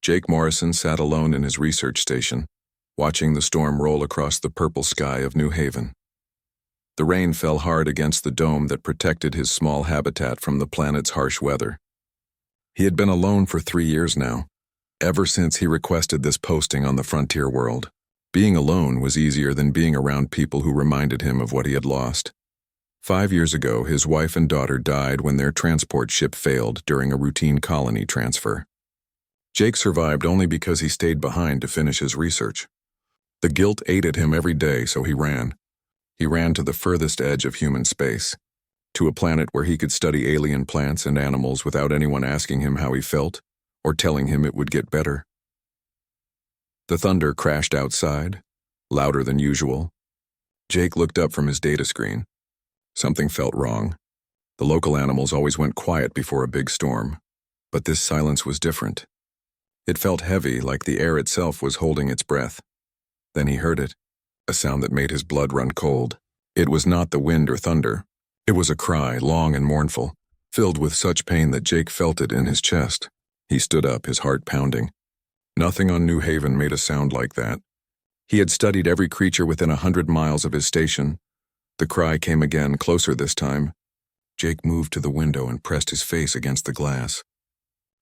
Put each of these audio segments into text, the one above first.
Jake Morrison sat alone in his research station, watching the storm roll across the purple sky of New Haven. The rain fell hard against the dome that protected his small habitat from the planet's harsh weather. He had been alone for 3 years now, ever since he requested this posting on the frontier world. Being alone was easier than being around people who reminded him of what he had lost. 5 years ago, his wife and daughter died when their transport ship failed during a routine colony transfer. Jake survived only because he stayed behind to finish his research. The guilt ate at him every day, so he ran. He ran to the furthest edge of human space, to a planet where he could study alien plants and animals without anyone asking him how he felt or telling him it would get better. The thunder crashed outside, louder than usual. Jake looked up from his data screen. Something felt wrong. The local animals always went quiet before a big storm, but this silence was different. It felt heavy, like the air itself was holding its breath. Then he heard it, a sound that made his blood run cold. It was not the wind or thunder. It was a cry, long and mournful, filled with such pain that Jake felt it in his chest. He stood up, his heart pounding. Nothing on New Haven made a sound like that. He had studied every creature within 100 miles of his station. The cry came again, closer this time. Jake moved to the window and pressed his face against the glass.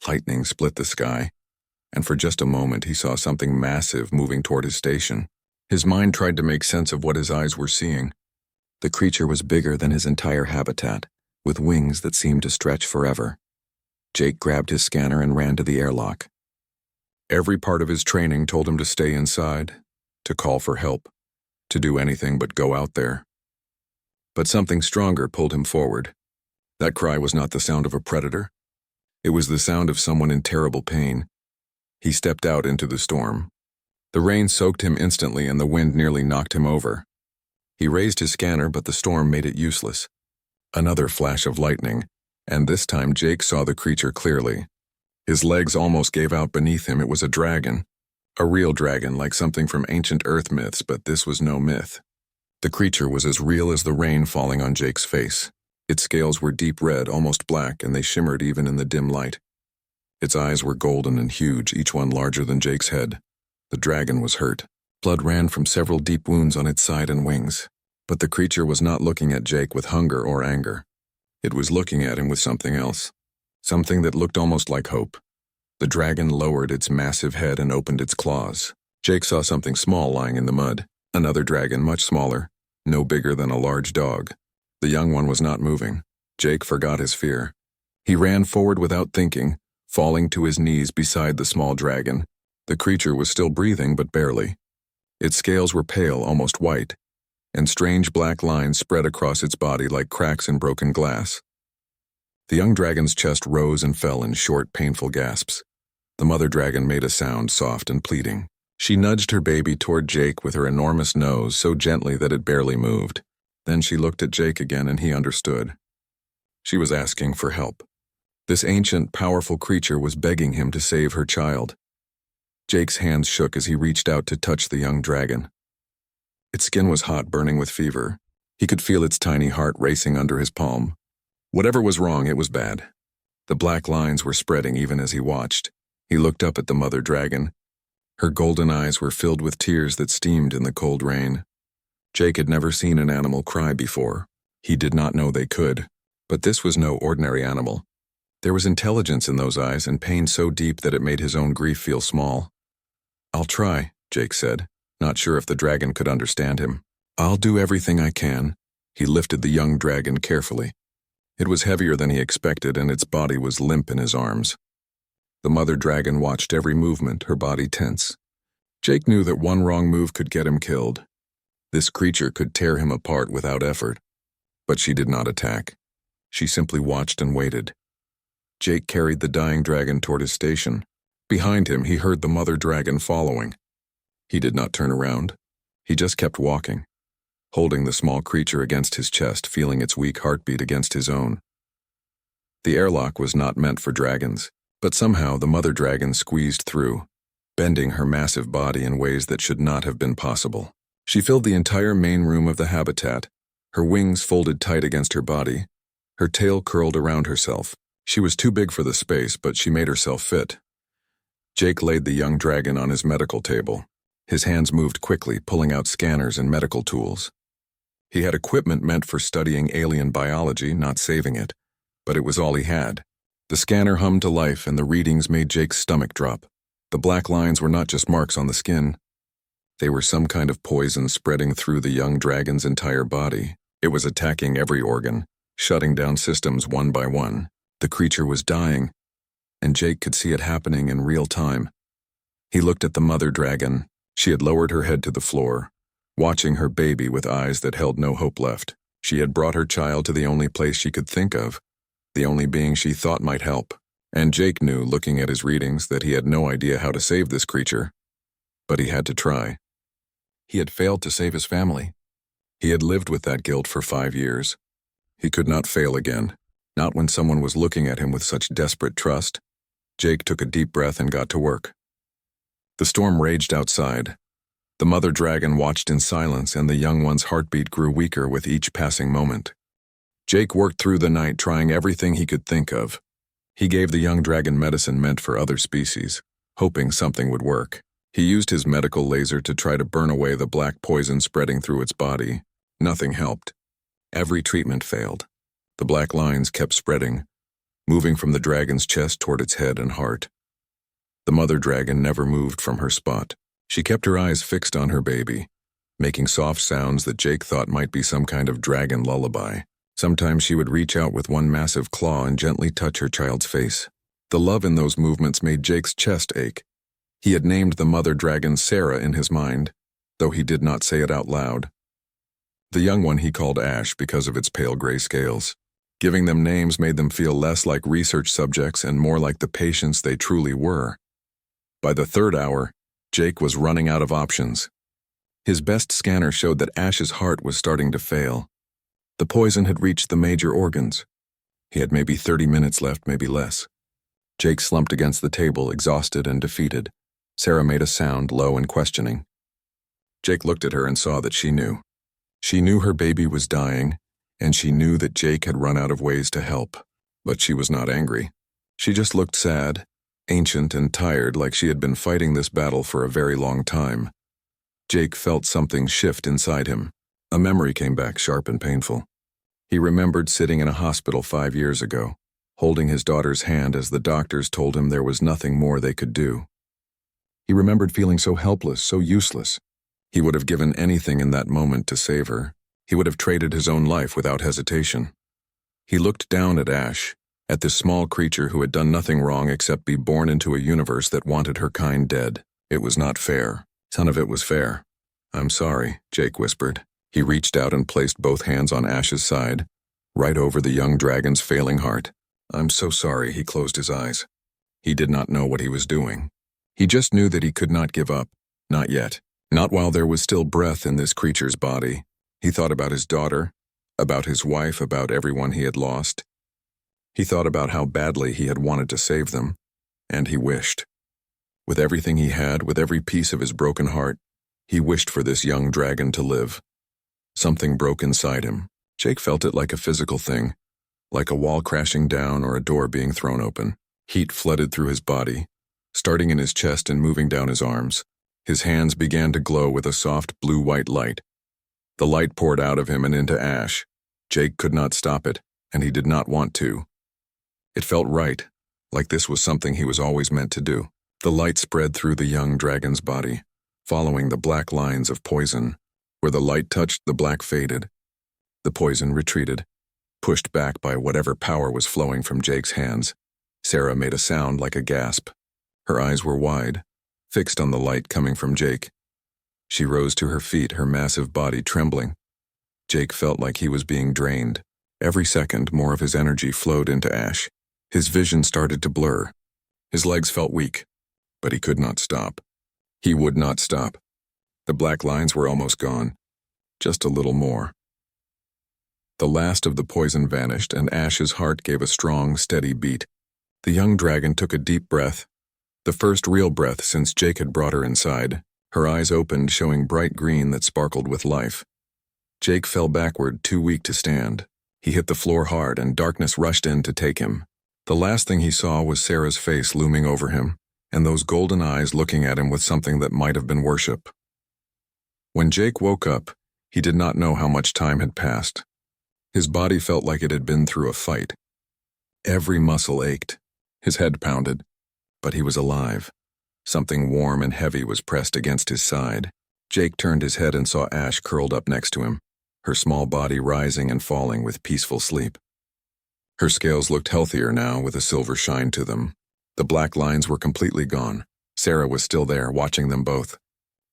Lightning split the sky, and for just a moment he saw something massive moving toward his station. His mind tried to make sense of what his eyes were seeing. The creature was bigger than his entire habitat, with wings that seemed to stretch forever. Jake grabbed his scanner and ran to the airlock. Every part of his training told him to stay inside, to call for help, to do anything but go out there. But something stronger pulled him forward. That cry was not the sound of a predator. It was the sound of someone in terrible pain. He stepped out into the storm. The rain soaked him instantly and the wind nearly knocked him over. He raised his scanner, but the storm made it useless. Another flash of lightning, and this time Jake saw the creature clearly. His legs almost gave out beneath him. It was a dragon. A real dragon, like something from ancient Earth myths, but this was no myth. The creature was as real as the rain falling on Jake's face. Its scales were deep red, almost black, and they shimmered even in the dim light. Its eyes were golden and huge, each one larger than Jake's head. The dragon was hurt. Blood ran from several deep wounds on its side and wings. But the creature was not looking at Jake with hunger or anger. It was looking at him with something else. Something that looked almost like hope. The dragon lowered its massive head and opened its claws. Jake saw something small lying in the mud. Another dragon, much smaller, no bigger than a large dog. The young one was not moving. Jake forgot his fear. He ran forward without thinking, falling to his knees beside the small dragon. The creature was still breathing, but barely. Its scales were pale, almost white, and strange black lines spread across its body like cracks in broken glass. The young dragon's chest rose and fell in short, painful gasps. The mother dragon made a sound, soft and pleading. She nudged her baby toward Jake with her enormous nose so gently that it barely moved. Then she looked at Jake again and he understood. She was asking for help. This ancient, powerful creature was begging him to save her child. Jake's hands shook as he reached out to touch the young dragon. Its skin was hot, burning with fever. He could feel its tiny heart racing under his palm. Whatever was wrong, it was bad. The black lines were spreading even as he watched. He looked up at the mother dragon. Her golden eyes were filled with tears that steamed in the cold rain. Jake had never seen an animal cry before. He did not know they could. But this was no ordinary animal. There was intelligence in those eyes and pain so deep that it made his own grief feel small. "I'll try," Jake said, not sure if the dragon could understand him. "I'll do everything I can." He lifted the young dragon carefully. It was heavier than he expected, and its body was limp in his arms. The mother dragon watched every movement, her body tense. Jake knew that one wrong move could get him killed. This creature could tear him apart without effort. But she did not attack. She simply watched and waited. Jake carried the dying dragon toward his station. Behind him, he heard the mother dragon following. He did not turn around. He just kept walking, holding the small creature against his chest, feeling its weak heartbeat against his own. The airlock was not meant for dragons, but somehow the mother dragon squeezed through, bending her massive body in ways that should not have been possible. She filled the entire main room of the habitat, her wings folded tight against her body, her tail curled around herself. She was too big for the space, but she made herself fit. Jake laid the young dragon on his medical table. His hands moved quickly, pulling out scanners and medical tools. He had equipment meant for studying alien biology, not saving it, but it was all he had. The scanner hummed to life and the readings made Jake's stomach drop. The black lines were not just marks on the skin. They were some kind of poison spreading through the young dragon's entire body. It was attacking every organ, shutting down systems one by one. The creature was dying, and Jake could see it happening in real time. He looked at the mother dragon. She had lowered her head to the floor, watching her baby with eyes that held no hope left. She had brought her child to the only place she could think of, the only being she thought might help. And Jake knew, looking at his readings, that he had no idea how to save this creature. But he had to try. He had failed to save his family. He had lived with that guilt for 5 years. He could not fail again, not when someone was looking at him with such desperate trust. Jake took a deep breath and got to work. The storm raged outside. The mother dragon watched in silence, and the young one's heartbeat grew weaker with each passing moment. Jake worked through the night, trying everything he could think of. He gave the young dragon medicine meant for other species, hoping something would work. He used his medical laser to try to burn away the black poison spreading through its body. Nothing helped. Every treatment failed. The black lines kept spreading, moving from the dragon's chest toward its head and heart. The mother dragon never moved from her spot. She kept her eyes fixed on her baby, making soft sounds that Jake thought might be some kind of dragon lullaby. Sometimes she would reach out with one massive claw and gently touch her child's face. The love in those movements made Jake's chest ache. He had named the mother dragon Sarah in his mind, though he did not say it out loud. The young one he called Ash because of its pale gray scales. Giving them names made them feel less like research subjects and more like the patients they truly were. By the 3rd hour, Jake was running out of options. His best scanner showed that Ash's heart was starting to fail. The poison had reached the major organs. He had maybe 30 minutes left, maybe less. Jake slumped against the table, exhausted and defeated. Sarah made a sound, low and questioning. Jake looked at her and saw that she knew. She knew her baby was dying, and she knew that Jake had run out of ways to help. But she was not angry. She just looked sad, ancient and tired, like she had been fighting this battle for a very long time. Jake felt something shift inside him. A memory came back, sharp and painful. He remembered sitting in a hospital 5 years ago, holding his daughter's hand as the doctors told him there was nothing more they could do. He remembered feeling so helpless, so useless. He would have given anything in that moment to save her. He would have traded his own life without hesitation. He looked down at Ash, at this small creature who had done nothing wrong except be born into a universe that wanted her kind dead. It was not fair. None of it was fair. "I'm sorry," Jake whispered. He reached out and placed both hands on Ash's side, right over the young dragon's failing heart. "I'm so sorry," he closed his eyes. He did not know what he was doing. He just knew that he could not give up. Not yet. Not while there was still breath in this creature's body. He thought about his daughter, about his wife, about everyone he had lost. He thought about how badly he had wanted to save them, and he wished. With everything he had, with every piece of his broken heart, he wished for this young dragon to live. Something broke inside him. Jake felt it like a physical thing, like a wall crashing down or a door being thrown open. Heat flooded through his body, starting in his chest and moving down his arms. His hands began to glow with a soft blue-white light. The light poured out of him and into Ash. Jake could not stop it, and he did not want to. It felt right, like this was something he was always meant to do. The light spread through the young dragon's body, following the black lines of poison. Where the light touched, the black faded. The poison retreated, pushed back by whatever power was flowing from Jake's hands. Sarah made a sound like a gasp. Her eyes were wide, fixed on the light coming from Jake. She rose to her feet, her massive body trembling. Jake felt like he was being drained. Every second, more of his energy flowed into Ash. His vision started to blur. His legs felt weak, but he could not stop. He would not stop. The black lines were almost gone. Just a little more. The last of the poison vanished, and Ash's heart gave a strong, steady beat. The young dragon took a deep breath, the first real breath since Jake had brought her inside. Her eyes opened, showing bright green that sparkled with life. Jake fell backward, too weak to stand. He hit the floor hard, and darkness rushed in to take him. The last thing he saw was Sarah's face looming over him, and those golden eyes looking at him with something that might have been worship. When Jake woke up, he did not know how much time had passed. His body felt like it had been through a fight. Every muscle ached. His head pounded. But he was alive. Something warm and heavy was pressed against his side. Jake turned his head and saw Ash curled up next to him, her small body rising and falling with peaceful sleep. Her scales looked healthier now, with a silver shine to them. The black lines were completely gone. Sarah was still there, watching them both.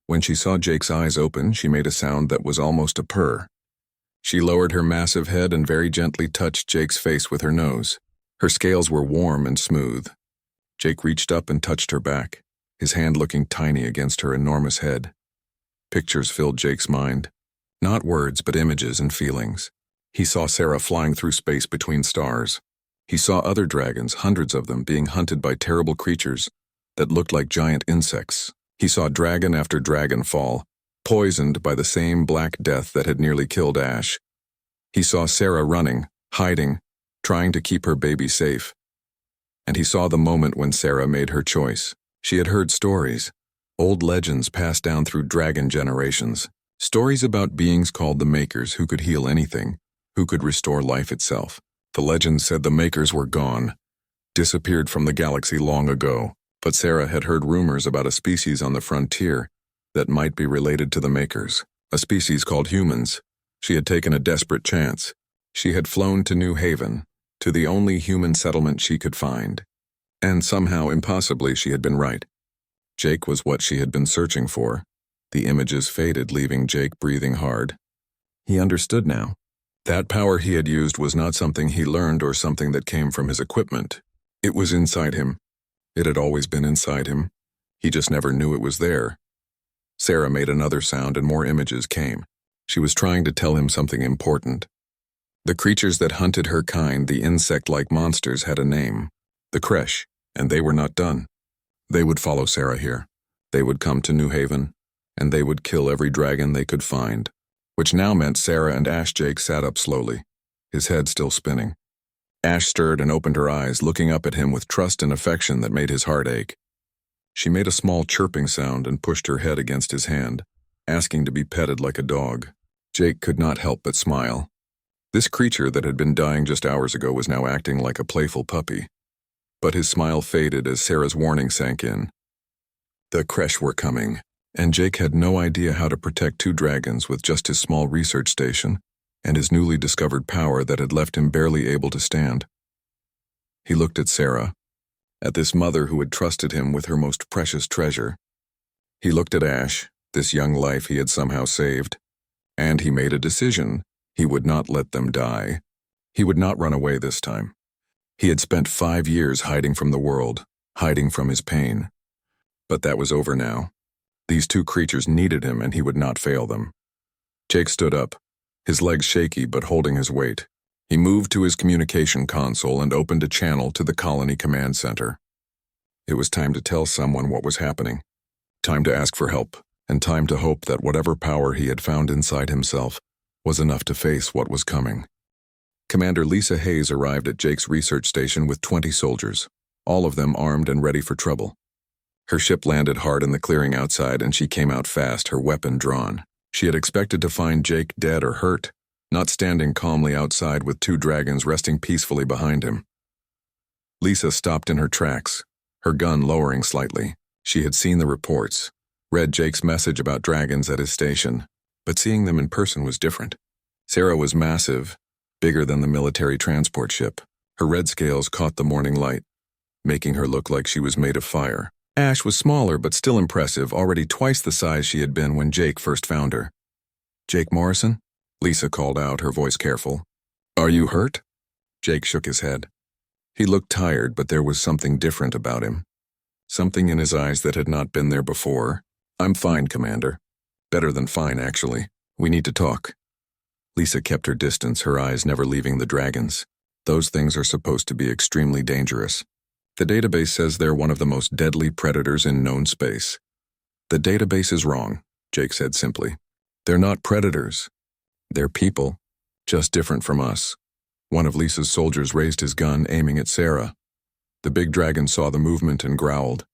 When she saw Jake's eyes open, she made a sound that was almost a purr. She lowered her massive head and very gently touched Jake's face with her nose. Her scales were warm and smooth. Jake reached up and touched her back, his hand looking tiny against her enormous head. Pictures filled Jake's mind. Not words, but images and feelings. He saw Sarah flying through space between stars. He saw other dragons, hundreds of them, being hunted by terrible creatures that looked like giant insects. He saw dragon after dragon fall, poisoned by the same black death that had nearly killed Ash. He saw Sarah running, hiding, trying to keep her baby safe. And he saw the moment when Sarah made her choice. She had heard stories, old legends passed down through dragon generations, stories about beings called the Makers who could heal anything, who could restore life itself. The legends said the Makers were gone, disappeared from the galaxy long ago, but Sarah had heard rumors about a species on the frontier that might be related to the Makers, a species called humans. She had taken a desperate chance. She had flown to New Haven, to the only human settlement she could find. And somehow, impossibly, she had been right. Jake was what she had been searching for. The images faded, leaving Jake breathing hard. He understood now. That power he had used was not something he learned or something that came from his equipment. It was inside him. It had always been inside him. He just never knew it was there. Sarah made another sound and more images came. She was trying to tell him something important. The creatures that hunted her kind, the insect-like monsters, had a name. The Kresh, and they were not done. They would follow Sarah here. They would come to New Haven, and they would kill every dragon they could find, which now meant Sarah and Ash. Jake sat up slowly, his head still spinning. Ash stirred and opened her eyes, looking up at him with trust and affection that made his heart ache. She made a small chirping sound and pushed her head against his hand, asking to be petted like a dog. Jake could not help but smile. This creature that had been dying just hours ago was now acting like a playful puppy. But his smile faded as Sarah's warning sank in. The Kresh were coming, and Jake had no idea how to protect two dragons with just his small research station and his newly discovered power that had left him barely able to stand. He looked at Sarah, at this mother who had trusted him with her most precious treasure. He looked at Ash, this young life he had somehow saved, and he made a decision. He would not let them die. He would not run away this time. He had spent 5 years hiding from the world, hiding from his pain. But that was over now. These two creatures needed him, and he would not fail them. Jake stood up, his legs shaky but holding his weight. He moved to his communication console and opened a channel to the colony command center. It was time to tell someone what was happening. Time to ask for help, and time to hope that whatever power he had found inside himself was enough to face what was coming. Commander Lisa Hayes arrived at Jake's research station with 20 soldiers, all of them armed and ready for trouble. Her ship landed hard in the clearing outside, and she came out fast, her weapon drawn. She had expected to find Jake dead or hurt, not standing calmly outside with two dragons resting peacefully behind him. Lisa stopped in her tracks, her gun lowering slightly. She had seen the reports, read Jake's message about dragons at his station, but seeing them in person was different. Sarah was massive, bigger than the military transport ship. Her red scales caught the morning light, making her look like she was made of fire. Ash was smaller but still impressive, already twice the size she had been when Jake first found her. "Jake Morrison?" Lisa called out, her voice careful. "Are you hurt?" Jake shook his head. He looked tired, but there was something different about him. Something in his eyes that had not been there before. "I'm fine, Commander. Better than fine, actually. We need to talk." Lisa kept her distance, her eyes never leaving the dragons. Those things are supposed to be extremely dangerous. The database says they're one of the most deadly predators in known space. "The database is wrong," Jake said simply. "They're not predators. They're people, just different from us." One of Lisa's soldiers raised his gun, aiming at Sarah. The big dragon saw the movement and growled.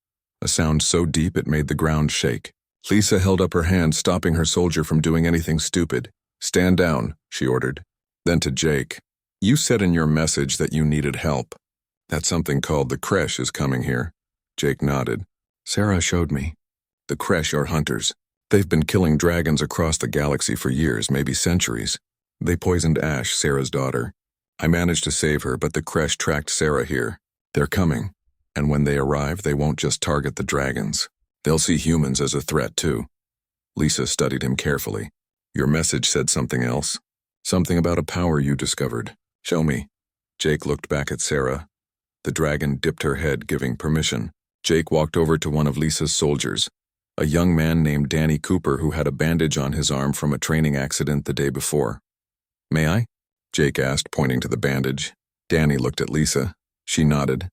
a sound so deep it made the ground shake. Lisa held up her hand, stopping her soldier from doing anything stupid. "Stand down," she ordered. Then to Jake, "You said in your message that you needed help. That something called the Kresh is coming here." Jake nodded. "Sarah showed me. The Kresh are hunters. They've been killing dragons across the galaxy for years, maybe centuries. They poisoned Ash, Sarah's daughter. I managed to save her, but the Kresh tracked Sarah here. They're coming, and when they arrive, they won't just target the dragons. They'll see humans as a threat, too." Lisa studied him carefully. "Your message said something else? Something about a power you discovered. Show me." Jake looked back at Sarah. The dragon dipped her head, giving permission. Jake walked over to one of Lisa's soldiers, a young man named Danny Cooper who had a bandage on his arm from a training accident the day before. "May I?" Jake asked, pointing to the bandage. Danny looked at Lisa. She nodded.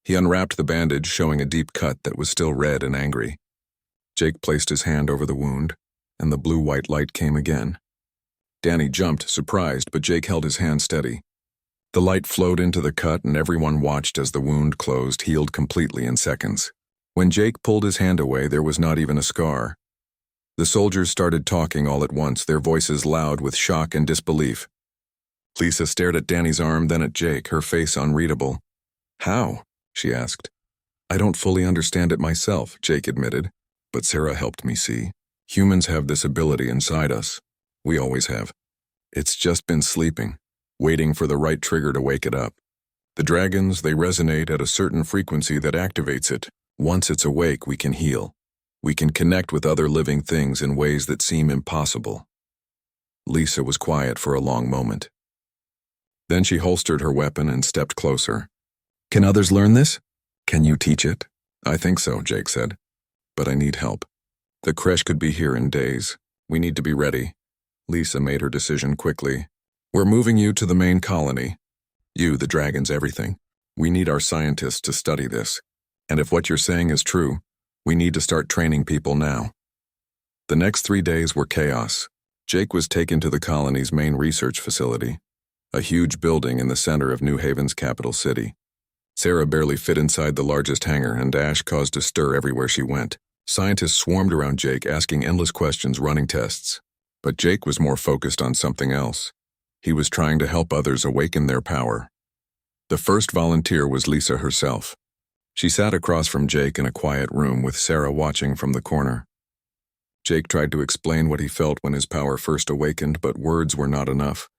He unwrapped the bandage, showing a deep cut that was still red and angry. Jake placed his hand over the wound, and the blue-white light came again. Danny jumped, surprised, but Jake held his hand steady. The light flowed into the cut, and everyone watched as the wound closed, healed completely in seconds. When Jake pulled his hand away, there was not even a scar. The soldiers started talking all at once, their voices loud with shock and disbelief. Lisa stared at Danny's arm, then at Jake, her face unreadable. "How?" she asked. "I don't fully understand it myself," Jake admitted, "but Sarah helped me see. Humans have this ability inside us. We always have. It's just been sleeping, waiting for the right trigger to wake it up. The dragons, they resonate at a certain frequency that activates it. Once it's awake, we can heal. We can connect with other living things in ways that seem impossible." Lisa was quiet for a long moment. Then she holstered her weapon and stepped closer. "Can others learn this? Can you teach it?" "I think so," Jake said. "But I need help. The Kresh could be here in days. We need to be ready." Lisa made her decision quickly. "We're moving you to the main colony. You, the dragon's everything. We need our scientists to study this. And if what you're saying is true, we need to start training people now." The next 3 days were chaos. Jake was taken to the colony's main research facility, a huge building in the center of New Haven's capital city. Sarah barely fit inside the largest hangar, and Ash caused a stir everywhere she went. Scientists swarmed around Jake, asking endless questions, running tests. But Jake was more focused on something else. He was trying to help others awaken their power. The first volunteer was Lisa herself. She sat across from Jake in a quiet room with Sarah watching from the corner. Jake tried to explain what he felt when his power first awakened, but words were not enough.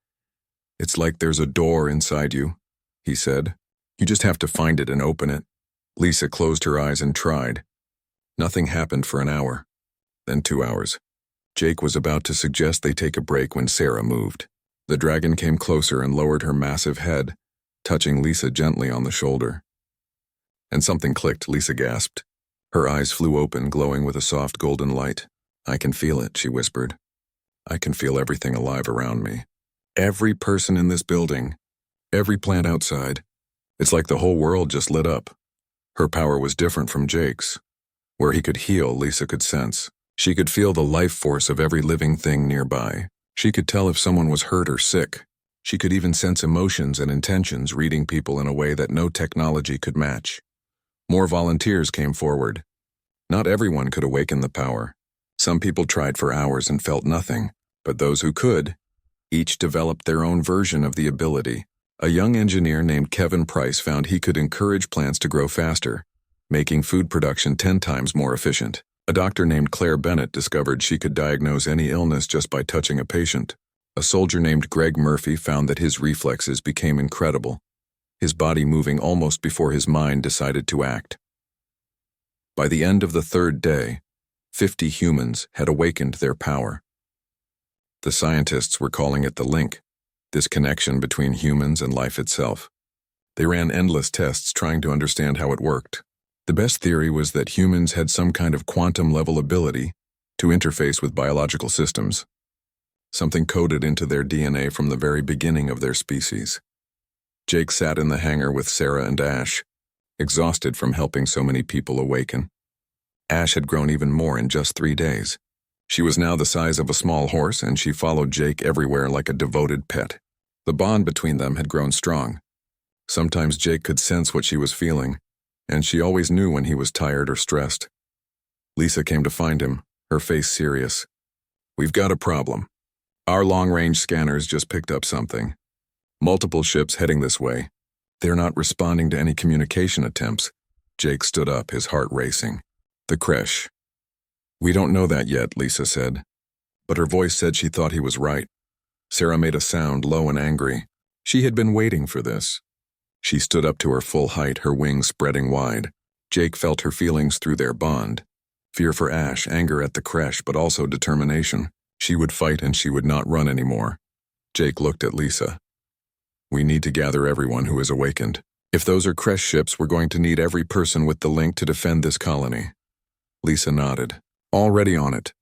"It's like there's a door inside you," he said. "You just have to find it and open it." Lisa closed her eyes and tried. Nothing happened for an hour, then 2 hours. Jake was about to suggest they take a break when Sarah moved. The dragon came closer and lowered her massive head, touching Lisa gently on the shoulder. And something clicked, Lisa gasped. Her eyes flew open, glowing with a soft golden light. "I can feel it," she whispered. "I can feel everything alive around me. Every person in this building, every plant outside. It's like the whole world just lit up." Her power was different from Jake's. Where he could heal, Lisa could sense. She could feel the life force of every living thing nearby. She could tell if someone was hurt or sick. She could even sense emotions and intentions, reading people in a way that no technology could match. More volunteers came forward. Not everyone could awaken the power. Some people tried for hours and felt nothing, but those who could, each developed their own version of the ability. A young engineer named Kevin Price found he could encourage plants to grow faster, making food production 10 times more efficient. A doctor named Claire Bennett discovered she could diagnose any illness just by touching a patient. A soldier named Greg Murphy found that his reflexes became incredible, his body moving almost before his mind decided to act. By the end of the 3rd day, 50 humans had awakened their power. The scientists were calling it the link, this connection between humans and life itself. They ran endless tests trying to understand how it worked. The best theory was that humans had some kind of quantum-level ability to interface with biological systems, something coded into their DNA from the very beginning of their species. Jake sat in the hangar with Sarah and Ash, exhausted from helping so many people awaken. Ash had grown even more in just 3 days. She was now the size of a small horse, and she followed Jake everywhere like a devoted pet. The bond between them had grown strong. Sometimes Jake could sense what she was feeling, and she always knew when he was tired or stressed. Lisa came to find him, her face serious. "We've got a problem. Our long-range scanners just picked up something. Multiple ships heading this way. They're not responding to any communication attempts." Jake stood up, his heart racing. "The crash." "We don't know that yet," Lisa said. But her voice said she thought he was right. Sarah made a sound, low and angry. She had been waiting for this. She stood up to her full height, her wings spreading wide. Jake felt her feelings through their bond. Fear for Ash, anger at the crash, but also determination. She would fight and she would not run anymore. Jake looked at Lisa. "We need to gather everyone who is awakened. If those are crash ships, we're going to need every person with the link to defend this colony." Lisa nodded. "Already on it.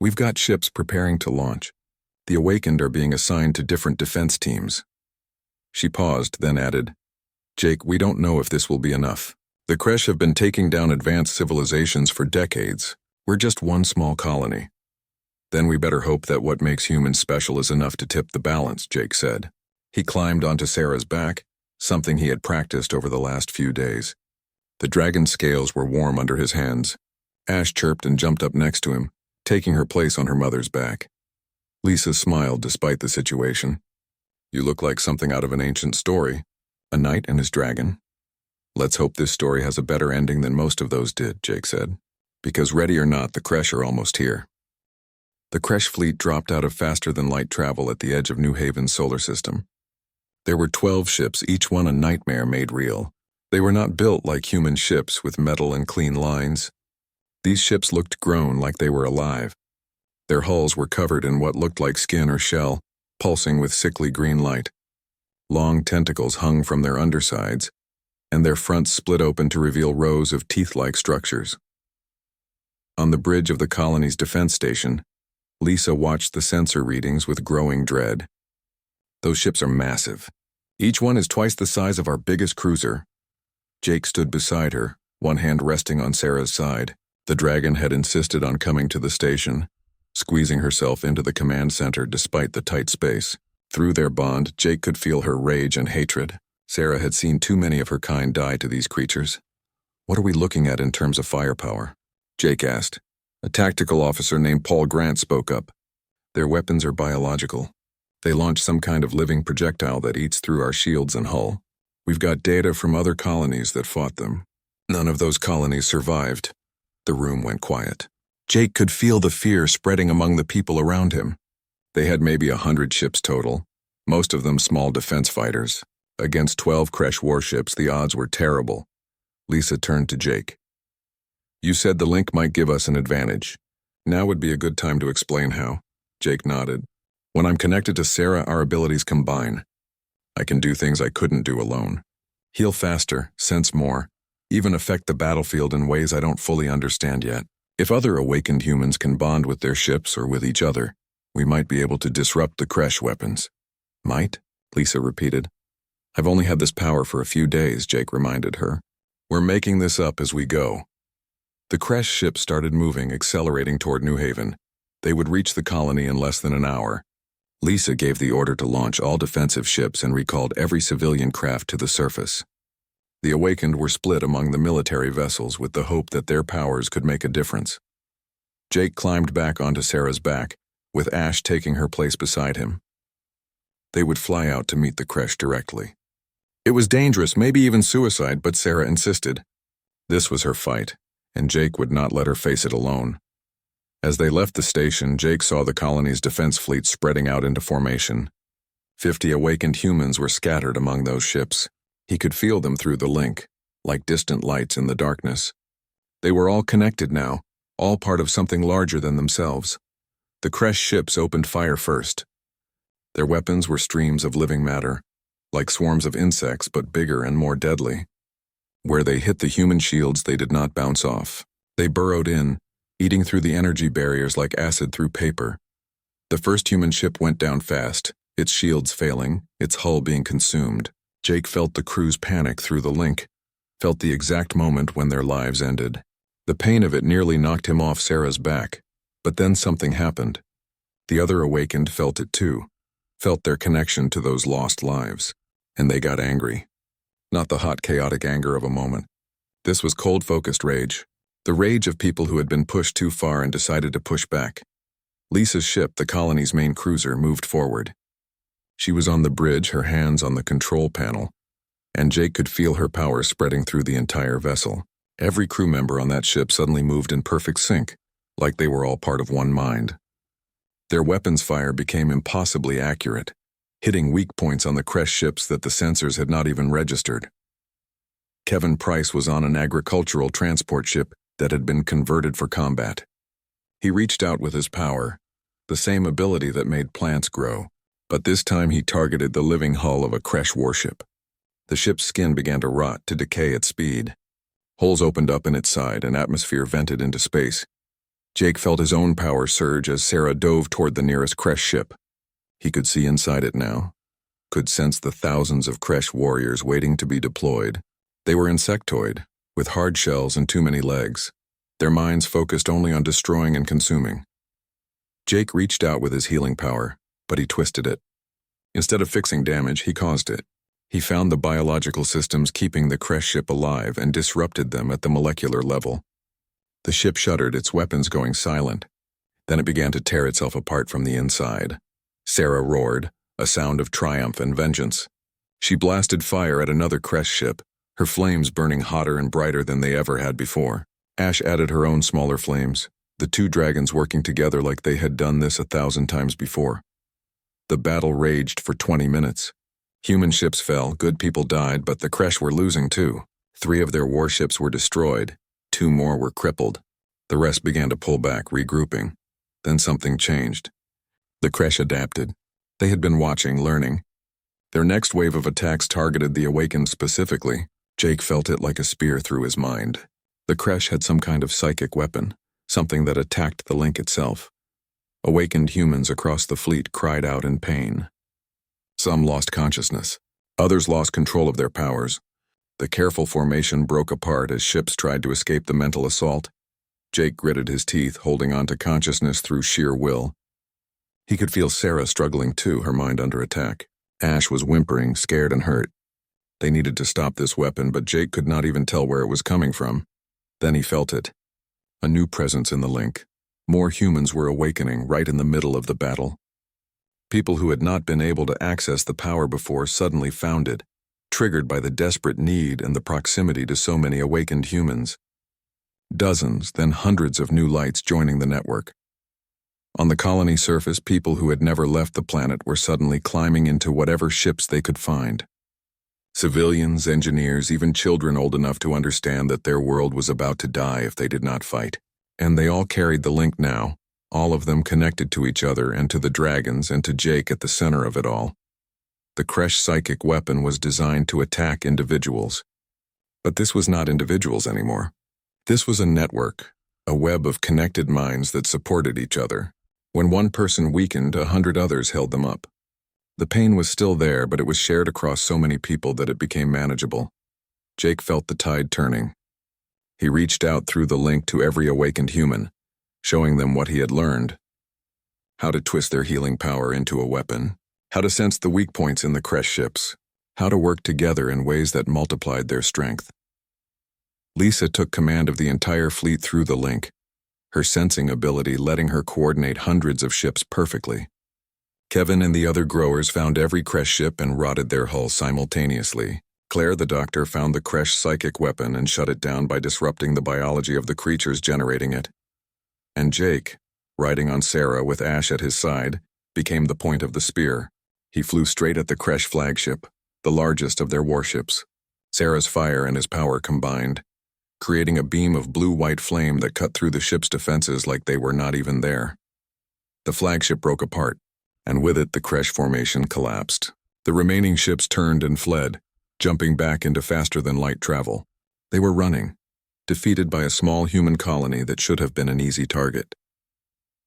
We've got ships preparing to launch. The awakened are being assigned to different defense teams." She paused, then added, "Jake, we don't know if this will be enough. The Kresh have been taking down advanced civilizations for decades. We're just one small colony." "Then we better hope that what makes humans special is enough to tip the balance," Jake said. He climbed onto Sarah's back, something he had practiced over the last few days. The dragon's scales were warm under his hands. Ash chirped and jumped up next to him, taking her place on her mother's back. Lisa smiled despite the situation. "You look like something out of an ancient story. A knight and his dragon." "Let's hope this story has a better ending than most of those did," Jake said. "Because ready or not, the Kresh are almost here." The Kresh fleet dropped out of faster-than-light travel at the edge of New Haven's solar system. There were 12 ships, each one a nightmare made real. They were not built like human ships with metal and clean lines. These ships looked grown, like they were alive. Their hulls were covered in what looked like skin or shell, pulsing with sickly green light. Long tentacles hung from their undersides, and their fronts split open to reveal rows of teeth-like structures. On the bridge of the colony's defense station, Lisa watched the sensor readings with growing dread. "Those ships are massive. Each one is twice the size of our biggest cruiser." Jake stood beside her, one hand resting on Sarah's side. The dragon had insisted on coming to the station, squeezing herself into the command center despite the tight space. Through their bond, Jake could feel her rage and hatred. Sarah had seen too many of her kind die to these creatures. "What are we looking at in terms of firepower?" Jake asked. A tactical officer named Paul Grant spoke up. "Their weapons are biological. They launch some kind of living projectile that eats through our shields and hull. We've got data from other colonies that fought them. None of those colonies survived." The room went quiet. Jake could feel the fear spreading among the people around him. They had maybe 100 ships total, most of them small defense fighters. Against 12 Kresh warships, the odds were terrible. Lisa turned to Jake. "You said the link might give us an advantage. Now would be a good time to explain how." Jake nodded. "When I'm connected to Sarah, our abilities combine. I can do things I couldn't do alone. Heal faster, sense more, even affect the battlefield in ways I don't fully understand yet. If other awakened humans can bond with their ships or with each other, we might be able to disrupt the Kresh weapons." "Might?" Lisa repeated. "I've only had this power for a few days," Jake reminded her. "We're making this up as we go." The Kresh ship started moving, accelerating toward New Haven. They would reach the colony in less than an hour. Lisa gave the order to launch all defensive ships and recalled every civilian craft to the surface. The awakened were split among the military vessels with the hope that their powers could make a difference. Jake climbed back onto Sarah's back, with Ash taking her place beside him. They would fly out to meet the Kresh directly. It was dangerous, maybe even suicide, but Sarah insisted. This was her fight, and Jake would not let her face it alone. As they left the station, Jake saw the colony's defense fleet spreading out into formation. 50 awakened humans were scattered among those ships. He could feel them through the link, like distant lights in the darkness. They were all connected now, all part of something larger than themselves. The Kresh ships opened fire first. Their weapons were streams of living matter, like swarms of insects but bigger and more deadly. Where they hit the human shields, they did not bounce off. They burrowed in, eating through the energy barriers like acid through paper. The first human ship went down fast, its shields failing, its hull being consumed. Jake felt the crew's panic through the link, felt the exact moment when their lives ended. The pain of it nearly knocked him off Sarah's back, but then something happened. The other awakened felt it too, felt their connection to those lost lives, and they got angry. Not the hot, chaotic anger of a moment, This was cold-focused rage. The rage of people who had been pushed too far and decided to push back. Lisa's ship, the colony's main cruiser, moved forward. She was on the bridge, her hands on the control panel, and Jake could feel her power spreading through the entire vessel. Every crew member on that ship suddenly moved in perfect sync, like they were all part of one mind. Their weapons fire became impossibly accurate, hitting weak points on the crash ships that the sensors had not even registered. Kevin Price was on an agricultural transport ship that had been converted for combat. He reached out with his power, the same ability that made plants grow, but this time he targeted the living hull of a crash warship. The ship's skin began to rot, to decay at speed. Holes opened up in its side and atmosphere vented into space. Jake felt his own power surge as Sarah dove toward the nearest crash ship. He could see inside it now, could sense the thousands of crash warriors waiting to be deployed. They were insectoid, with hard shells and too many legs, their minds focused only on destroying and consuming. Jake reached out with his healing power, but he twisted it. Instead of fixing damage, he caused it. He found the biological systems keeping the crash ship alive and disrupted them at the molecular level. The ship shuddered, its weapons going silent. Then it began to tear itself apart from the inside. Sarah roared, a sound of triumph and vengeance. She blasted fire at another crash ship, her flames burning hotter and brighter than they ever had before. Ash added her own smaller flames, the two dragons working together like they had done this 1,000 times before. The battle raged for 20 minutes. Human ships fell, good people died, but the crash were losing too. 3 of their warships were destroyed. 2 more were crippled. The rest began to pull back, regrouping. Then something changed. The crash adapted. They had been watching, learning. Their next wave of attacks targeted the awakened specifically. Jake felt it like a spear through his mind. The crash had some kind of psychic weapon, something that attacked the link itself. Awakened humans across the fleet cried out in pain. Some lost consciousness. Others lost control of their powers. The careful formation broke apart as ships tried to escape the mental assault. Jake gritted his teeth, holding on to consciousness through sheer will. He could feel Sarah struggling too, her mind under attack. Ash was whimpering, scared and hurt. They needed to stop this weapon, but Jake could not even tell where it was coming from. Then he felt it. A new presence in the link. More humans were awakening right in the middle of the battle. People who had not been able to access the power before suddenly found it, triggered by the desperate need and the proximity to so many awakened humans. Dozens, then hundreds of new lights joining the network. On the colony surface, people who had never left the planet were suddenly climbing into whatever ships they could find. Civilians, engineers, even children old enough to understand that their world was about to die if they did not fight. And they all carried the link now, all of them connected to each other and to the dragons and to Jake at the center of it all. The Kresh psychic weapon was designed to attack individuals. But this was not individuals anymore. This was a network, a web of connected minds that supported each other. When one person weakened, 100 others held them up. The pain was still there, but it was shared across so many people that it became manageable. Jake felt the tide turning. He reached out through the link to every awakened human, showing them what he had learned. How to twist their healing power into a weapon. How to sense the weak points in the Kresh ships. How to work together in ways that multiplied their strength. Lisa took command of the entire fleet through the link, her sensing ability letting her coordinate hundreds of ships perfectly. Kevin and the other growers found every Kresh ship and rotted their hulls simultaneously. Claire, the doctor, found the Kresh psychic weapon and shut it down by disrupting the biology of the creatures generating it. And Jake, riding on Sarah with Ash at his side, became the point of the spear. He flew straight at the Kresh flagship, the largest of their warships. Sarah's fire and his power combined, creating a beam of blue-white flame that cut through the ship's defenses like they were not even there. The flagship broke apart, and with it the Kresh formation collapsed. The remaining ships turned and fled, jumping back into faster-than-light travel. They were running, defeated by a small human colony that should have been an easy target.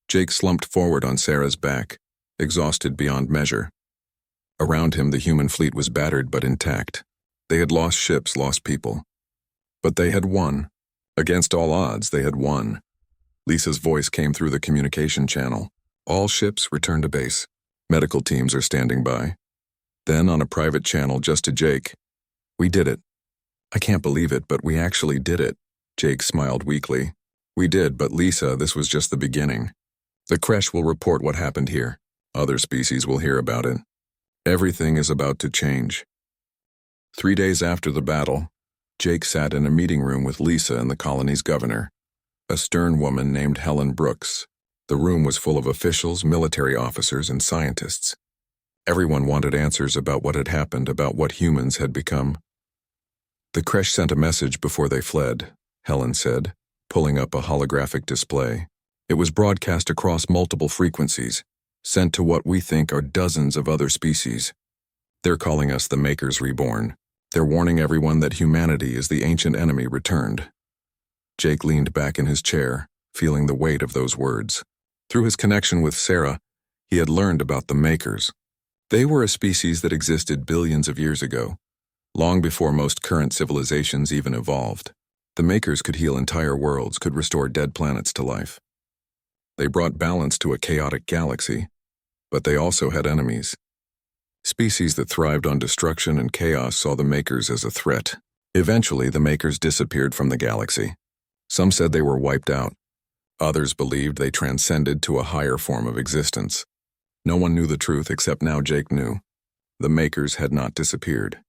Jake slumped forward on Sarah's back, exhausted beyond measure. Around him the human fleet was battered but intact. They had lost ships, lost people. But they had won. Against all odds, they had won. Lisa's voice came through the communication channel. All ships return to base. Medical teams are standing by. Then, on a private channel just to Jake, "We did it. I can't believe it, but we actually did it. Jake smiled weakly. We did, but Lisa, this was just the beginning. The creche will report what happened here. Other species will hear about it. Everything is about to change. 3 days after the battle, Jake sat in a meeting room with Lisa and the colony's governor, a stern woman named Helen Brooks. The room was full of officials, military officers, and scientists. Everyone wanted answers about what had happened, about what humans had become. The creche sent a message before they fled, Helen said, pulling up a holographic display. It was broadcast across multiple frequencies, sent to what we think are dozens of other species. They're calling us the Makers Reborn. They're warning everyone that humanity is the ancient enemy returned. Jake leaned back in his chair, feeling the weight of those words. Through his connection with Sarah, he had learned about the Makers. They were a species that existed billions of years ago, long before most current civilizations even evolved. The Makers could heal entire worlds, could restore dead planets to life. They brought balance to a chaotic galaxy, but they also had enemies. Species that thrived on destruction and chaos saw the Makers as a threat. Eventually, the Makers disappeared from the galaxy. Some said they were wiped out. Others believed they transcended to a higher form of existence. No one knew the truth except now Jake knew. The Makers had not disappeared.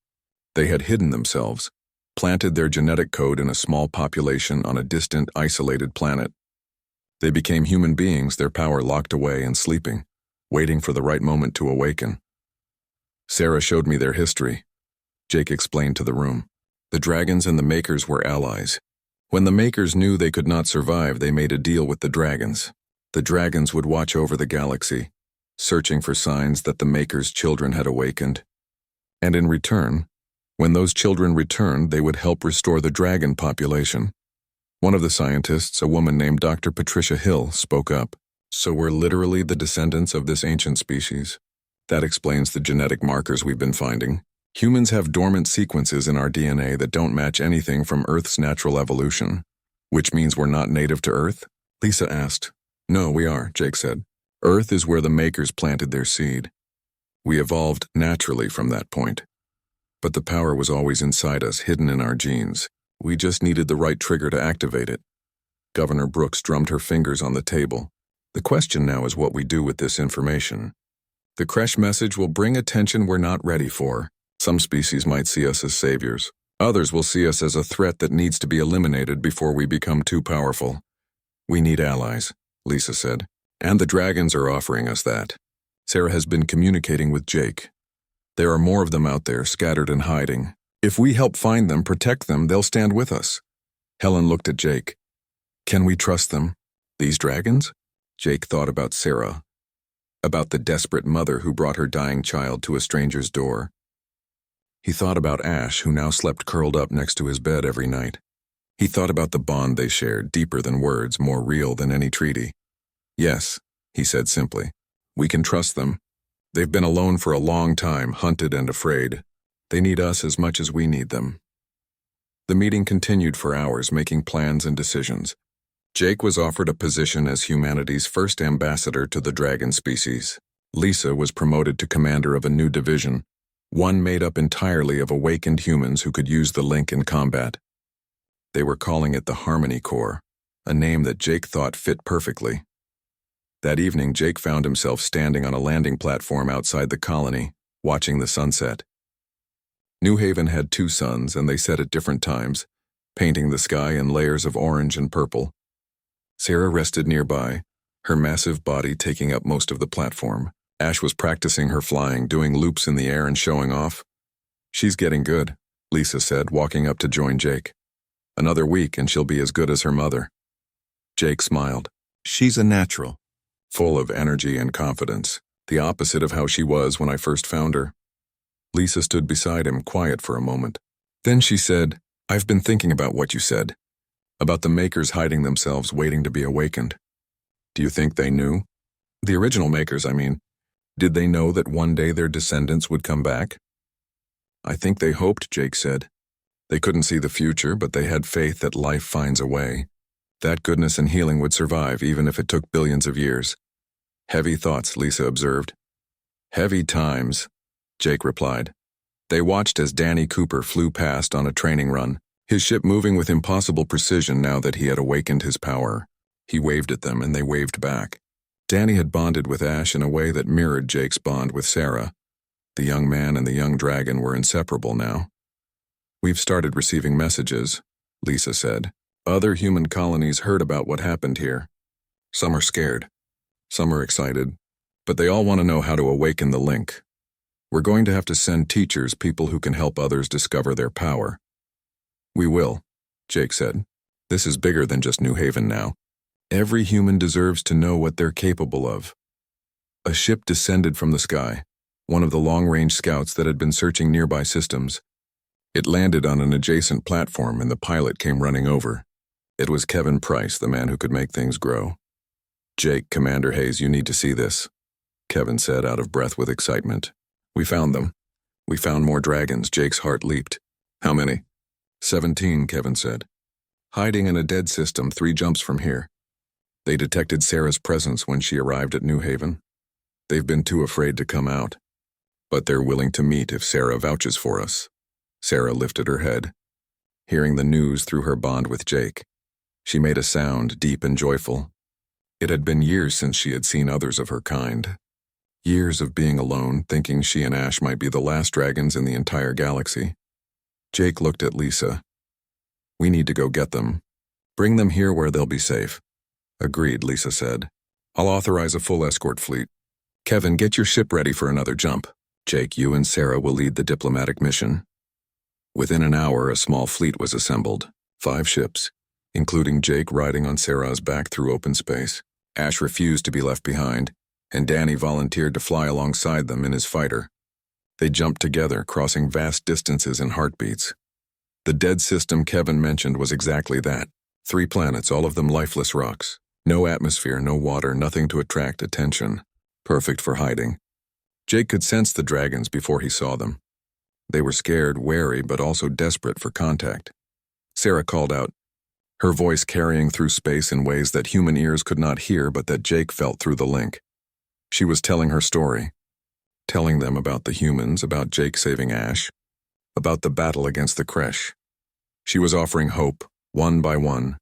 They had hidden themselves, planted their genetic code in a small population on a distant, isolated planet. They became human beings, their power locked away and sleeping, waiting for the right moment to awaken. Sarah showed me their history, Jake explained to the room. The dragons and the Makers were allies. When the Makers knew they could not survive, they made a deal with the dragons. The dragons would watch over the galaxy, searching for signs that the Makers' children had awakened. And in return, when those children returned, they would help restore the dragon population. One of the scientists, a woman named Dr. Patricia Hill, spoke up. So we're literally the descendants of this ancient species. That explains the genetic markers we've been finding. Humans have dormant sequences in our DNA that don't match anything from Earth's natural evolution. Which means we're not native to Earth? Lisa asked. No, we are, Jake said. Earth is where the Makers planted their seed. We evolved naturally from that point. But the power was always inside us, hidden in our genes. We just needed the right trigger to activate it. Governor Brooks drummed her fingers on the table. The question now is what we do with this information. The creche message will bring attention we're not ready for. Some species might see us as saviors. Others will see us as a threat that needs to be eliminated before we become too powerful. We need allies, Lisa said. And the dragons are offering us that. Sarah has been communicating with Jake. There are more of them out there, scattered and hiding. If we help find them, protect them, they'll stand with us. Helen looked at Jake. Can we trust them? These dragons? Jake thought about Sarah. About the desperate mother who brought her dying child to a stranger's door. He thought about Ash, who now slept curled up next to his bed every night. He thought about the bond they shared, deeper than words, more real than any treaty. Yes, he said simply. We can trust them. They've been alone for a long time, hunted and afraid. They need us as much as we need them. The meeting continued for hours, making plans and decisions. Jake was offered a position as humanity's first ambassador to the dragon species. Lisa was promoted to commander of a new division, one made up entirely of awakened humans who could use the link in combat. They were calling it the Harmony Corps, a name that Jake thought fit perfectly. That evening, Jake found himself standing on a landing platform outside the colony, watching the sunset. New Haven had 2 suns, and they set at different times, painting the sky in layers of orange and purple. Sarah rested nearby, her massive body taking up most of the platform. Ash was practicing her flying, doing loops in the air and showing off. She's getting good, Lisa said, walking up to join Jake. Another week and she'll be as good as her mother. Jake smiled. She's a natural, full of energy and confidence, the opposite of how she was when I first found her. Lisa stood beside him, quiet for a moment. Then she said, I've been thinking about what you said. About the Makers hiding themselves, waiting to be awakened. Do you think they knew? The original Makers, I mean. Did they know that one day their descendants would come back? I think they hoped, Jake said. They couldn't see the future, but they had faith that life finds a way. That goodness and healing would survive, even if it took billions of years. Heavy thoughts, Lisa observed. Heavy times, Jake replied. They watched as Danny Cooper flew past on a training run, his ship moving with impossible precision now that he had awakened his power. He waved at them and they waved back. Danny had bonded with Ash in a way that mirrored Jake's bond with Sarah. The young man and the young dragon were inseparable now. "We've started receiving messages," Lisa said. "Other human colonies heard about what happened here. Some are scared. Some are excited. But they all want to know how to awaken the link. We're going to have to send teachers, people who can help others discover their power." "We will," Jake said. "This is bigger than just New Haven now. Every human deserves to know what they're capable of." A ship descended from the sky, one of the long-range scouts that had been searching nearby systems. It landed on an adjacent platform and the pilot came running over. It was Kevin Price, the man who could make things grow. "Jake, Commander Hayes, you need to see this," Kevin said, out of breath with excitement. "We found them. We found more dragons." Jake's heart leaped. "How many?" 17, Kevin said. "Hiding in a dead system 3 jumps from here. They detected Sarah's presence when she arrived at New Haven. They've been too afraid to come out. But they're willing to meet if Sarah vouches for us." Sarah lifted her head, hearing the news through her bond with Jake. She made a sound, deep and joyful. It had been years since she had seen others of her kind. Years of being alone, thinking she and Ash might be the last dragons in the entire galaxy. Jake looked at Lisa. "We need to go get them. Bring them here where they'll be safe." "Agreed," Lisa said. "I'll authorize a full escort fleet. Kevin, get your ship ready for another jump. Jake, you and Sarah will lead the diplomatic mission." Within an hour, a small fleet was assembled. 5 ships, including Jake riding on Sarah's back through open space. Ash refused to be left behind, and Danny volunteered to fly alongside them in his fighter. They jumped together, crossing vast distances in heartbeats. The dead system Kevin mentioned was exactly that. 3 planets, all of them lifeless rocks. No atmosphere, no water, nothing to attract attention. Perfect for hiding. Jake could sense the dragons before he saw them. They were scared, wary, but also desperate for contact. Sarah called out, her voice carrying through space in ways that human ears could not hear but that Jake felt through the link. She was telling her story, telling them about the humans, about Jake saving Ash, about the battle against the Kresh. She was offering hope, one by one.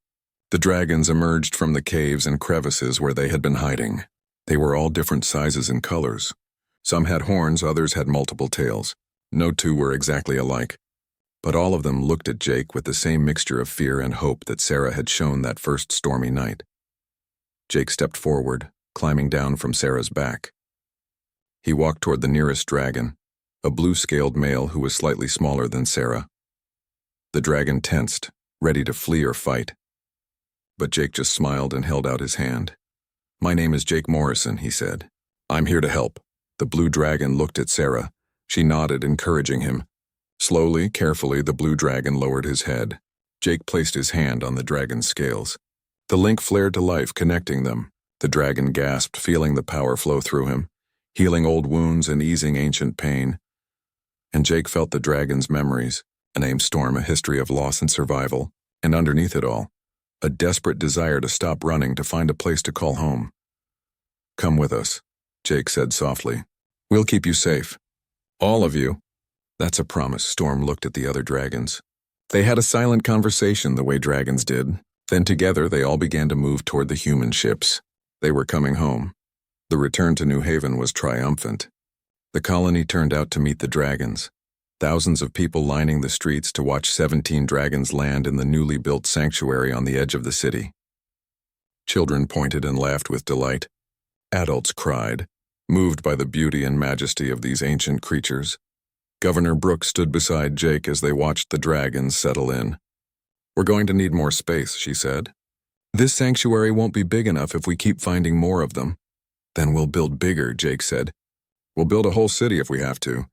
The dragons emerged from the caves and crevices where they had been hiding. They were all different sizes and colors. Some had horns, others had multiple tails. No 2 were exactly alike. But all of them looked at Jake with the same mixture of fear and hope that Sarah had shown that first stormy night. Jake stepped forward, climbing down from Sarah's back. He walked toward the nearest dragon, a blue-scaled male who was slightly smaller than Sarah. The dragon tensed, ready to flee or fight. But Jake just smiled and held out his hand. "My name is Jake Morrison," he said. "I'm here to help." The blue dragon looked at Sarah. She nodded, encouraging him. Slowly, carefully, the blue dragon lowered his head. Jake placed his hand on the dragon's scales. The link flared to life, connecting them. The dragon gasped, feeling the power flow through him, healing old wounds and easing ancient pain. And Jake felt the dragon's memories, a name storm, a history of loss and survival, and underneath it all, a desperate desire to stop running, to find a place to call home. "Come with us," Jake said softly. "We'll keep you safe. All of you." "That's a promise." Storm looked at the other dragons. They had a silent conversation the way dragons did. Then together they all began to move toward the human ships. They were coming home. The return to New Haven was triumphant. The colony turned out to meet the dragons. Thousands of people lining the streets to watch 17 dragons land in the newly built sanctuary on the edge of the city. Children pointed and laughed with delight. Adults cried, moved by the beauty and majesty of these ancient creatures. Governor Brooks stood beside Jake as they watched the dragons settle in. "We're going to need more space," she said. "This sanctuary won't be big enough if we keep finding more of them." "Then we'll build bigger," Jake said. "We'll build a whole city if we have to.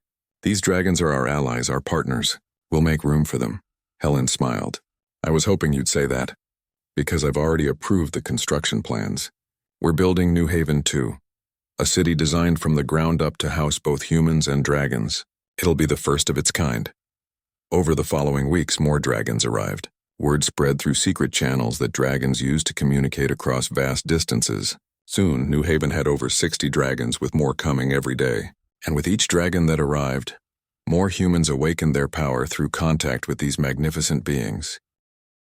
These dragons are our allies, our partners. We'll make room for them." Helen smiled. "I was hoping you'd say that, because I've already approved the construction plans. We're building New Haven 2, a city designed from the ground up to house both humans and dragons. It'll be the first of its kind." Over the following weeks, more dragons arrived. Word spread through secret channels that dragons used to communicate across vast distances. Soon, New Haven had over 60 dragons, with more coming every day. And with each dragon that arrived, More humans awakened their power through contact with these magnificent beings.